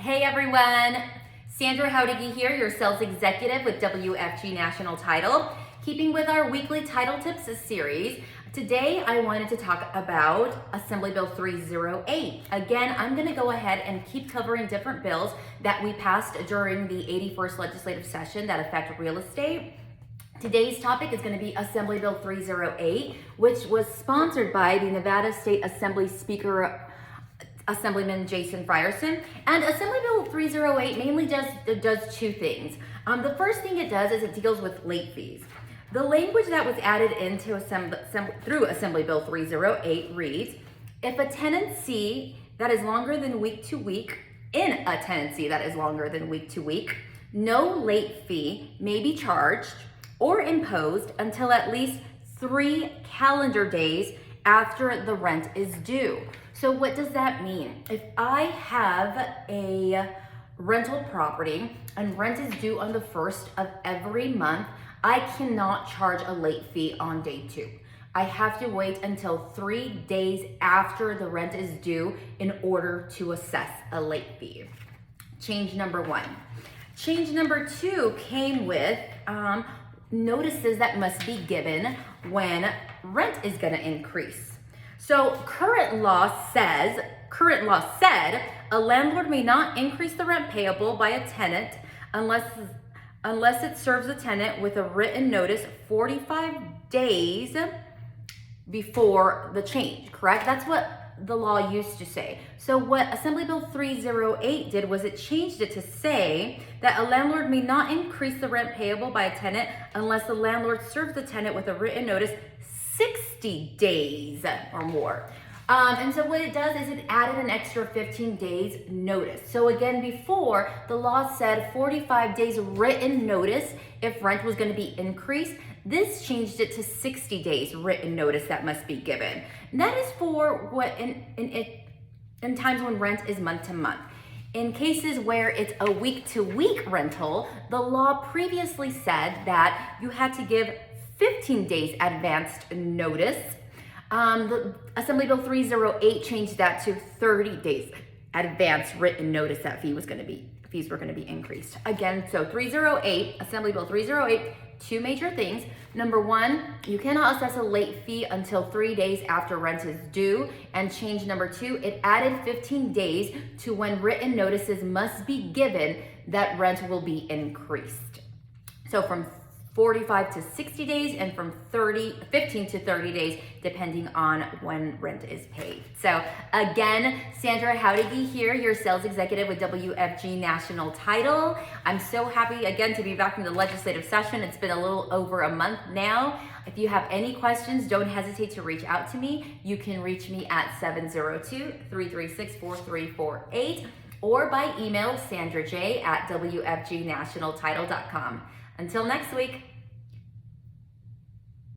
Hey everyone, Sandra Howdiggy here, your sales executive with WFG National Title. Keeping with our weekly title tips series, today I wanted to talk about Assembly Bill 308. Again, I'm going to go ahead and keep covering different bills that we passed during the 81st legislative session that affect real estate. Today's topic is going to be Assembly Bill 308, which was sponsored by the Nevada State Assembly Speaker Assemblyman Jason Frierson. And Assembly Bill 308 mainly does two things. The first thing it does is it deals with late fees. The language that was added into through Assembly Bill 308 reads, if a tenancy that is longer than week to week, in a tenancy that is longer than week to week, no late fee may be charged or imposed until at least 3 calendar days after the rent is due. So what does that mean? If I have a rental property and rent is due on the 1st of every month, I cannot charge a late fee on day 2. I have to wait until 3 days after the rent is due in order to assess a late fee. Change number 1. Change number 2 came with notices that must be given when rent is going to increase. So current law said a landlord may not increase the rent payable by a tenant unless it serves the tenant with a written notice 45 days before the change, correct? That's what the law used to say. So what Assembly Bill 308 did was it changed it to say that a landlord may not increase the rent payable by a tenant unless the landlord serves the tenant with a written notice 60 days or more. And so what it does is it added an extra 15 days notice. So again, before the law said 45 days written notice if rent was going to be increased. This changed it to 60 days written notice that must be given. And that is for what in times when rent is month to month. In cases where it's a week-to-week rental, the law previously said that you had to give 15 days advanced notice. The Assembly Bill 308 changed that to 30 days advance written notice that fees were going to be increased. Again, so 308, Assembly Bill 308, two major things. Number 1, you cannot assess a late fee until 3 days after rent is due. And change number 2, it added 15 days to when written notices must be given that rent will be increased. So from 45 to 60 days and from 15 to 30 days, depending on when rent is paid. So again, Sandra Howdiggy here, your sales executive with WFG National Title. I'm so happy again to be back in the legislative session. It's been a little over a month now. If you have any questions, don't hesitate to reach out to me. You can reach me at 702-336-4348 or by email sandraj@wfgnationaltitle.com. Until next week.